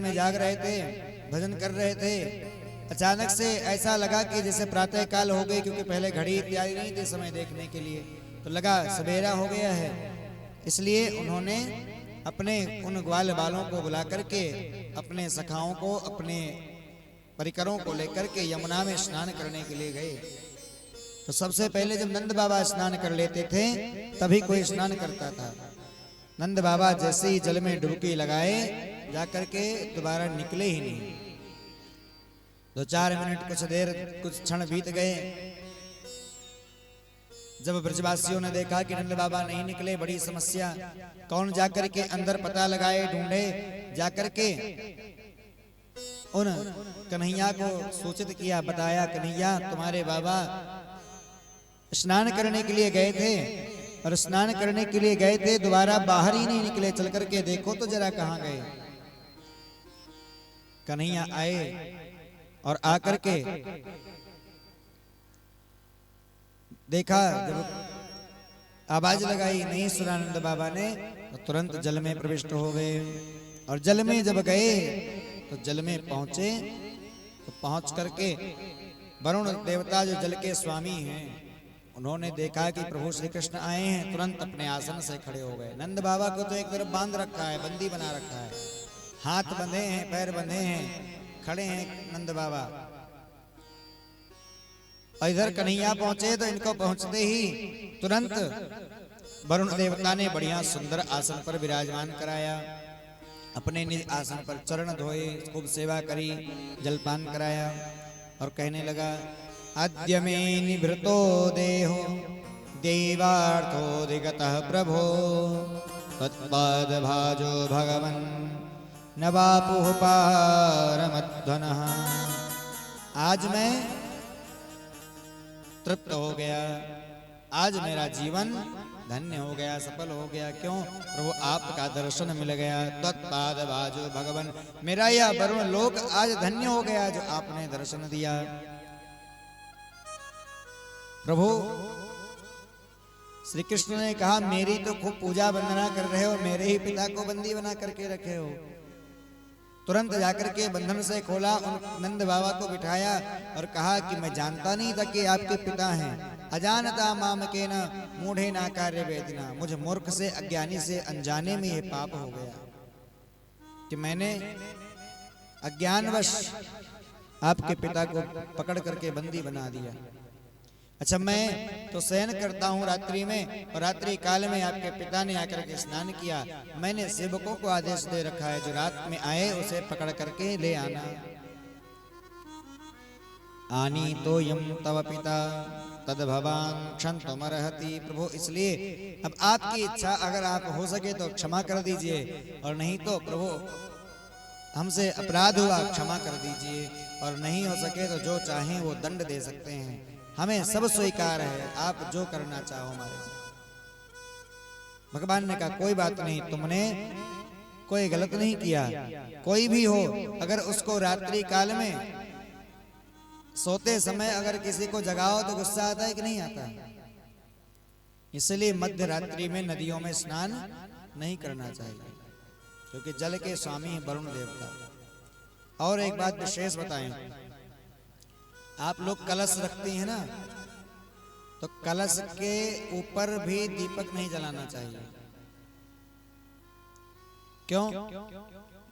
में जाग रहे थे, भजन कर रहे थे। अचानक से ऐसा लगा कि जैसे प्रातः काल हो गई, क्योंकि पहले घड़ी इत्यादि नहीं थे समय देखने के लिए, तो लगा सवेरा हो गया है। इसलिए उन्होंने अपने उन ग्वाल बालों को बुला करके, अपने सखाओं को, अपने परिकरों को लेकर के यमुना में स्नान करने के लिए गए। तो सबसे पहले जब नंद बाबा स्नान कर लेते थे तभी कोई स्नान करता था। नंद बाबा जैसे ही जल में डुबकी लगाए जाकर के दोबारा निकले ही नहीं। 2-4 मिनट कुछ देर कुछ क्षण बीत गए। जब ब्रजवासियों ने देखा कि नंद बाबा नहीं निकले, बड़ी समस्या। कौन जाकर के अंदर पता लगाए, ढूंढे, जाकर के उन कन्हैया को सूचित किया, बताया कन्हैया तुम्हारे बाबा स्नान करने के लिए गए थे, और स्नान करने के लिए गए थे, दोबारा बाहर ही नहीं निकले, चल करके देखो तो जरा कहां गए। कन्हैया आए और आकर के देखा, जब आवाज लगाई नहीं सुना नंद बाबा ने, तो तुरंत जल में प्रविष्ट हो गए। और जल में जब गए तो जल में पहुंचे, तो पहुंच करके वरुण देवता जो जल के स्वामी हैं, उन्होंने देखा कि प्रभु श्री कृष्ण आए हैं, तुरंत अपने आसन से खड़े हो गए। नंद बाबा को तो एक तरफ बांध रखा है, बंदी बना रखा है, हाथ बंधे हैं, पैर बंधे हैं, खड़े हैं नंद बाबा। और इधर कन्हैया पहुंचे तो इनको पहुंचते ही तुरंत वरुण देवता ने बढ़िया सुंदर आसन पर विराजमान कराया। अपने निज आसन पर चरण धोए, खूब सेवा करी, जलपान कराया और कहने लगा, अद्य मे निभृतो देहो देवार्थोऽधिगतः प्रभो तत्पाद भाजो भगवन् न वापुः पारमध्वनः। आज मैं तृप्त हो गया, आज मेरा जीवन धन्य हो गया, सफल हो गया। क्यों? प्रभु आपका दर्शन मिल गया। तत्पाद भाजो भगवन्, मेरा यह वरुण लोक आज धन्य हो गया जो आपने दर्शन दिया। प्रभु श्री कृष्ण ने कहा, मेरी तो खूब पूजा वंदना कर रहे हो, मेरे ही पिता को बंदी बना करके रखे हो। तुरंत जाकर के बंधन से खोला, उन नंद बाबा को बिठाया और कहा कि मैं जानता नहीं था कि आपके पिता हैं। अजानता मामकेन मूढ़े ना कार्य वेदना, मुझे मूर्ख से, अज्ञानी से, अनजाने में ये पाप हो गया कि मैंने अज्ञानवश आपके पिता को पकड़ करके बंदी बना दिया। अच्छा, मैं तो शयन करता हूँ रात्रि में, और रात्रि काल में आपके पिता ने आकर के स्नान किया। मैंने सेवकों को आदेश दे रखा है, जो रात में आए उसे पकड़ करके ले आना। आनी तो यम तव पिता तद भवान क्षन्तुमर्हति। प्रभु, इसलिए अब आपकी इच्छा, अगर आप हो सके तो क्षमा कर दीजिए, और नहीं तो प्रभु हमसे अपराध हुआ, क्षमा कर दीजिए, और नहीं हो सके तो जो चाहें वो दंड दे सकते हैं, हमें सब स्वीकार है, आप जो करना चाहो हमारे साथ। भगवान ने कहा, कोई बात नहीं, तुमने कोई गलत नहीं किया। कोई भी हो, अगर उसको रात्रि काल में सोते समय अगर किसी को जगाओ तो गुस्सा आता है कि नहीं आता? इसलिए मध्य रात्रि में नदियों में स्नान नहीं करना चाहिए, क्योंकि जल के स्वामी वरुण देवता। और एक बात विशेष बताएं, आप लोग कलश रखती हैं ना, तो कलश के ऊपर भी दीपक नहीं जलाना चाहिए। क्यों?